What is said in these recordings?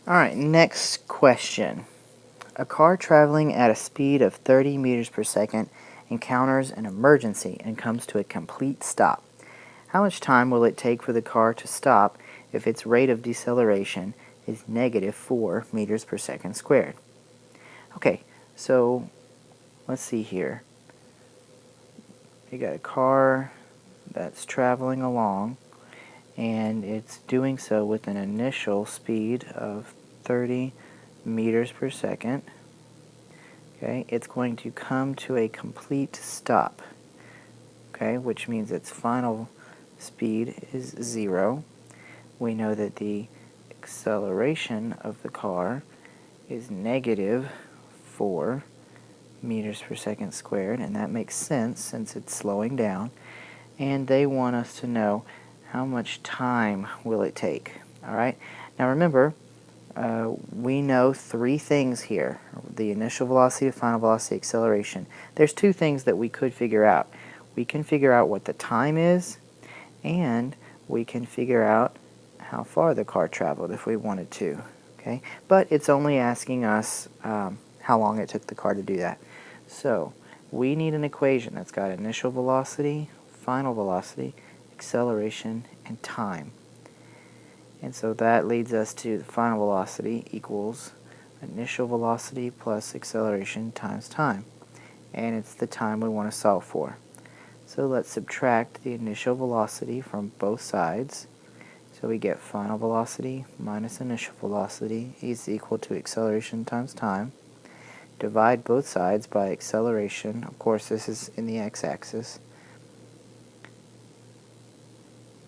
Alright, next question. A car traveling at a speed of 30 meters per second encounters an emergency and comes to a complete stop. How much time will it take for the car to stop if its rate of deceleration is negative 4 meters per second squared? Okay, so let's see here. You got a car that's traveling along, and it's doing so with an initial speed of 30 meters per second. Okay, it's going to come to a complete stop, okay, which means its final speed is 0. We know that the acceleration of the car is negative 4 meters per second squared, and that makes sense since it's slowing down. And they want us to know how much time will it take. All right. Now remember, we know three things here: the initial velocity, the final velocity, acceleration. There's two things that we could figure out. We can figure out what the time is, and we can figure out how far the car traveled if we wanted to. Okay, but it's only asking us how long it took the car to do that. So we need an equation that's got initial velocity, final velocity, acceleration, and time. And so that leads us to the final velocity equals initial velocity plus acceleration times time. And it's the time we want to solve for. So let's subtract the initial velocity from both sides. So we get final velocity minus initial velocity is equal to acceleration times time. Divide both sides by acceleration. Of course, this is in the x-axis.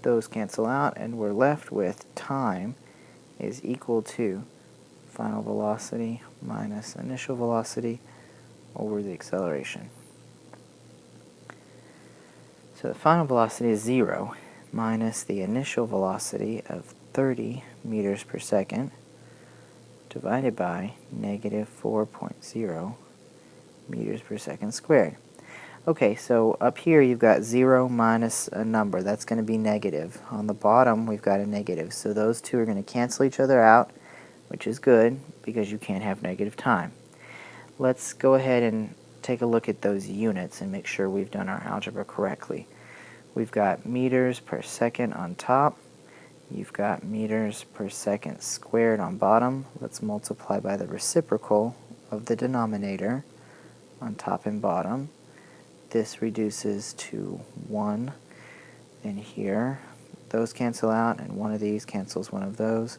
Those cancel out, and we're left with time is equal to final velocity minus initial velocity over the acceleration. So the final velocity is 0 minus the initial velocity of 30 meters per second divided by negative 4.0 meters per second squared. Okay, so up here you've got 0 minus a number. That's going to be negative. On the bottom we've got a negative. So those two are going to cancel each other out, which is good because you can't have negative time. Let's go ahead and take a look at those units and make sure we've done our algebra correctly. We've got meters per second on top. You've got meters per second squared on bottom. Let's multiply by the reciprocal of the denominator on top and bottom. This reduces to 1 in here. Those cancel out, and one of these cancels one of those.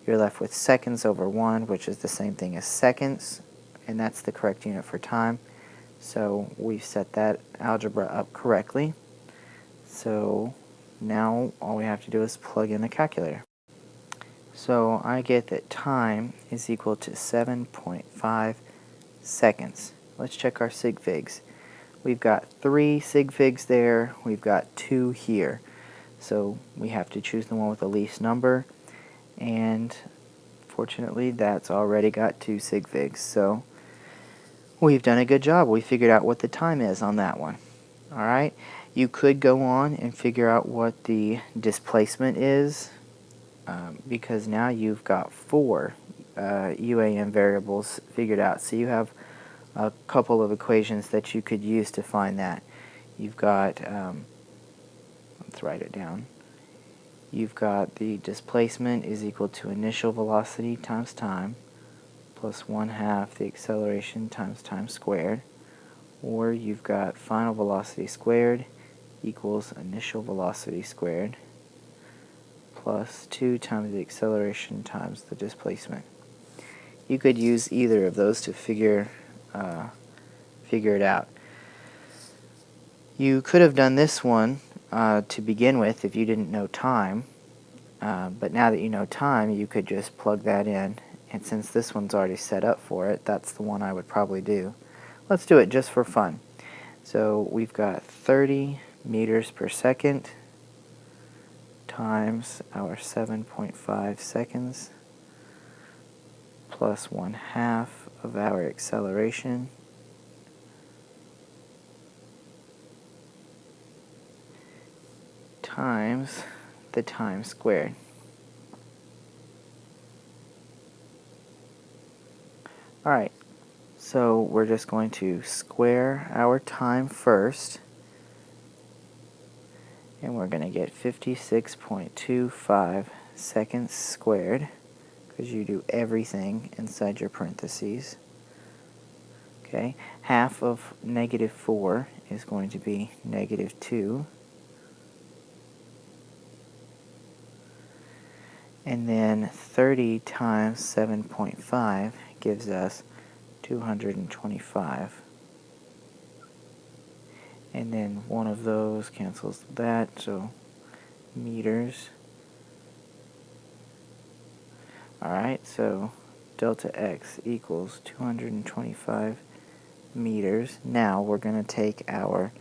You're left with seconds over 1, which is the same thing as seconds, and that's the correct unit for time. So we've set that algebra up correctly. So now all we have to do is plug in the calculator. So I get that time is equal to 7.5 seconds. Let's check our sig figs. We've got 3 sig figs there, we've got 2 here. So we have to choose the one with the least number, and fortunately that's already got 2 sig figs. So we've done a good job. We figured out what the time is on that one. Alright, you could go on and figure out what the displacement is, because now you've got 4 UAM variables figured out. So you have a couple of equations that you could use to find that. You've got, let's write it down. You've got the displacement is equal to initial velocity times time plus 1/2 the acceleration times time squared. Or you've got final velocity squared equals initial velocity squared plus 2 times the acceleration times the displacement. You could use either of those to figure it out. You could have done this one to begin with if you didn't know time, but now that you know time, you could just plug that in, and since this one's already set up for it, that's the one I would probably do. Let's do it just for fun. So we've got 30 meters per second times our 7.5 seconds plus 1/2 of our acceleration times the time squared. Alright, so we're just going to square our time first, and we're going to get 56.25 seconds squared, because you do everything inside your parentheses. Okay, half of negative 4 is going to be negative 2. And then 30 times 7.5 gives us 225. And then one of those cancels that, so meters. Alright, so delta x equals 225 meters. Now we're going to take our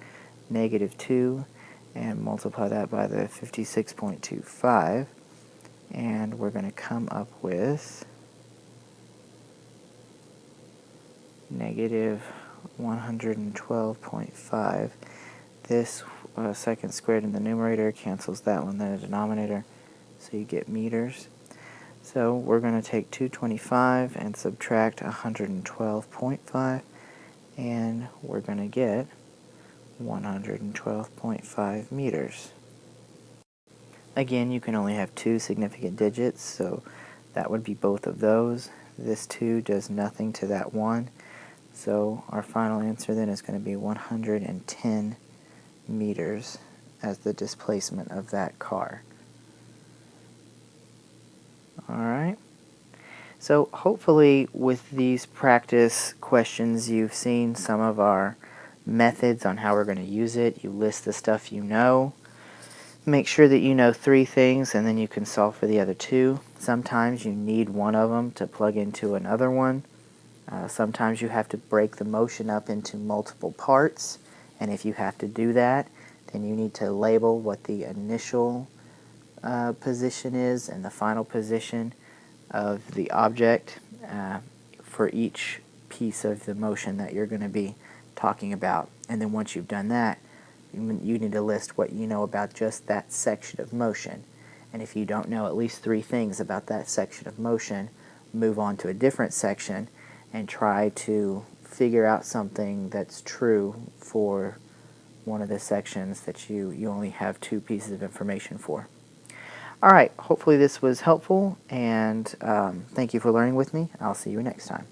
negative 2 and multiply that by the 56.25, and we're going to come up with negative 112.5. This second squared in the numerator cancels that one in the denominator, so you get meters. So we're going to take 225 and subtract 112.5, and we're going to get 112.5 meters. Again, you can only have two significant digits, so that would be both of those. This 2 does nothing to that 1, so our final answer then is going to be 110 meters as the displacement of that car. Alright, so hopefully with these practice questions you've seen some of our methods on how we're going to use it. You list the stuff you know. Make sure that you know 3 things and then you can solve for the other 2. Sometimes you need one of them to plug into another one. Sometimes you have to break the motion up into multiple parts, and if you have to do that, then you need to label what the initial position is and the final position of the object for each piece of the motion that you're going to be talking about. And then once you've done that, you need to list what you know about just that section of motion. And if you don't know at least 3 things about that section of motion, move on to a different section and try to figure out something that's true for one of the sections that you only have 2 pieces of information for. Alright, hopefully this was helpful, and thank you for learning with me. I'll see you next time.